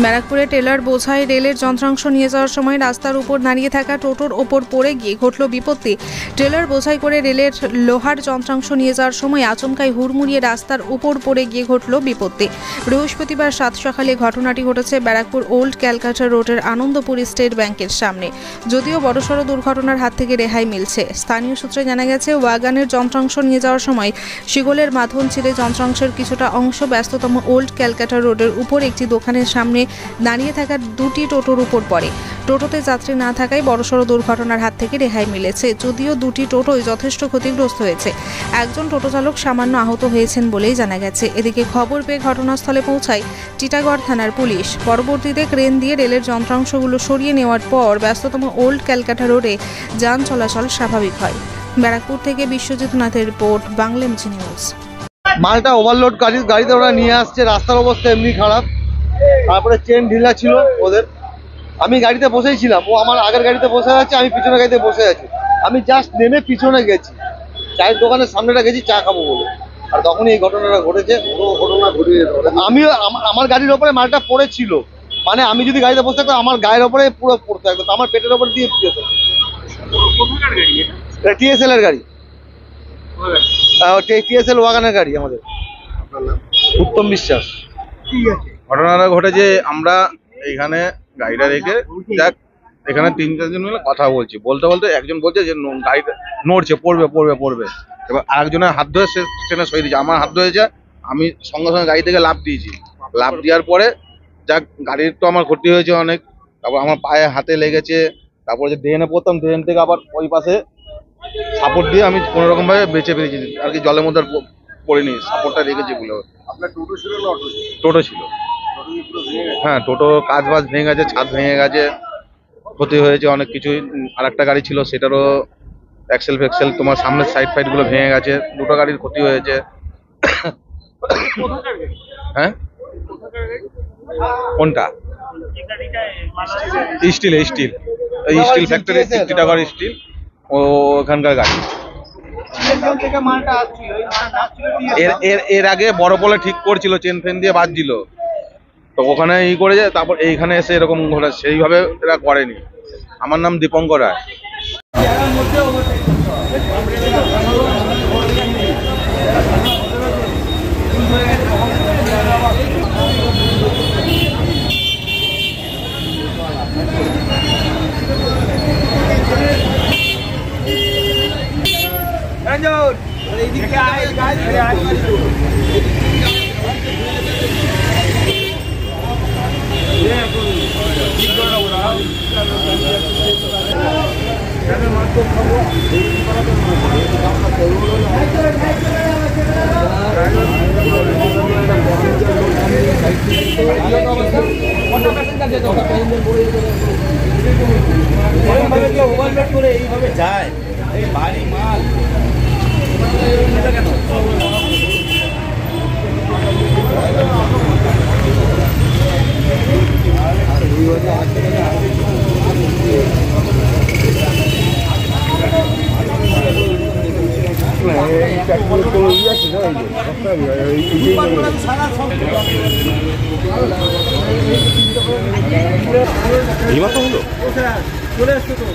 ব্যারাকপুরে টেলার বোঝাই রেলের যন্ত্রাংশ নিয়ে যাওয়ার সময় রাস্তার উপর দাঁড়িয়ে থাকা টোটোর ওপর পড়ে গিয়ে ঘটল বিপত্তি। টেলার বোঝাই করে রেলের লোহার যন্ত্রাংশ নিয়ে যাওয়ার সময় আচমকাই হুড়মুড়িয়ে রাস্তার উপর পড়ে গিয়ে ঘটল বিপত্তি। বৃহস্পতিবার সাত সকালে ঘটনাটি ঘটেছে ব্যারাকপুর ওল্ড ক্যালকাটা রোডের আনন্দপুর স্টেট ব্যাংকের সামনে। যদিও বড়সড় দুর্ঘটনার হাত থেকে রেহাই মিলছে। স্থানীয় সূত্রে জানা গেছে, ওয়াগানের যন্ত্রাংশ নিয়ে যাওয়ার সময় শিগলের মাথন ছিঁড়ে যন্ত্রাংশের কিছুটা অংশ ব্যস্ততম ওল্ড ক্যালকাটা রোডের উপর একটি দোকানের সামনে দাঁড়িয়ে থাকা দুটি টোটোর উপর পড়ে। টোটোতে যাত্রী না থাকায় বড়সড় দুর্ঘটনার হাত থেকে রেহাই মিলেছে। যদিও দুটি টোটোই যথেষ্ট ক্ষতিগ্রস্ত হয়েছে। একজন টোটো চালক সামান্য আহত হয়েছেন বলেই জানা গেছে। এদিকে খবর পেয়ে ঘটনাস্থলে পৌঁছায় টিটাগড় থানার পুলিশ। পরবর্তীতে ক্রেন দিয়ে রেলের যন্ত্রাংশগুলো সরিয়ে নেওয়ার পর ব্যস্ততম ওল্ড ক্যালকাটা রোডে যান চলাচল স্বাভাবিক হয়। ব্যারাকপুর থেকে বিশ্বজিৎ নাথের রিপোর্ট, বাংলা এমজি নিউজ। মালটা ওভারলোড গাড়িতে ওরা নিয়ে আসছে, রাস্তার অবস্থা এমনি খারাপ, তারপরে চেন ঢিলা ছিল ওদের। আমি গাড়িতে বসেই ছিলাম, ও আমার আগের গাড়িতে বসে আছে, আমি পিছনের গাড়িতে বসে আছি। আমি জাস্ট নেমে পিছনে গেছি, চায়ের দোকানের সামনেটা গেছি চা খাবো বলে, আর তখনই এই ঘটনাটা ঘটেছে। আমিও আমার গাড়ির ওপরে মালটা পড়েছিল, মানে আমি যদি গাড়িতে বসে থাকতাম আমার গায়ের ওপরে পুরো পড়তো, একদম আমার পেটের ওপর দিয়ে যেত। টিএসএল এর গাড়ি, টিএসএল ওয়াগানের গাড়ি আমাদের। উত্তম বিশ্বাস। ঘটনাটা ঘটেছে, আমরা এইখানে গাড়িটা রেখে যাক এখানে 3-4 জন মিলে কথা বলছি, বলতে বলতে একজন বলছে যে গাড়িটা নড়ছে, পড়বে। এবার আরেকজনের হাত ধরে সে ট্রেনে সরিয়ে দিয়েছে, আমার হাত ধরেছে, আমি সঙ্গে সঙ্গে গাড়ি থেকে লাফ দিয়েছি। লাফ দেওয়ার পরে যাক গাড়ির তো আমার ক্ষতি হয়েছে অনেক, তারপর আমার পায়ে হাতে লেগেছে, তারপরে যে ড্রেনে পড়তাম, ড্রেন থেকে আবার ওই পাশে সাপোর্ট দিয়ে আমি কোনোরকম ভাবে বেঁচে পেরেছি আর কি, জলের মধ্যে পড়িনি, সাপোর্টটা রেখেছি বলে। আপনার টোটো ছিল না অটো? টোটো ছিল। হ্যাঁ, টোটো কাজ বাজ ভেঙে গেছে, ছাদ ভেঙে গেছে, ক্ষতি হয়েছে অনেক কিছুই। আর একটা গাড়ি ছিল সেটারও অ্যাক্সেল ফ্যাক্সেল তোমার সামনের সাইড ফাইড গুলো ভেঙে গেছে, দুটো গাড়ির ক্ষতি হয়েছে। হ্যাঁ, কোনটা? স্টিল এই স্টিল ফ্যাক্টরি, টিটাগড় স্টিল, ও ওখানকার গাড়ি। এর আগে বড় পোলে ঠিক করছিল, চেন ফেন দিয়ে বাঁধছিল, তো ওখানে ই করেছে, তারপর এইখানে এসে এরকম ঘটে, সেইভাবে এরা করেনি। আমার নাম দীপঙ্কর রায়। এইভাবে যায় এই ভারী মাল কেন? চলে আসতো তো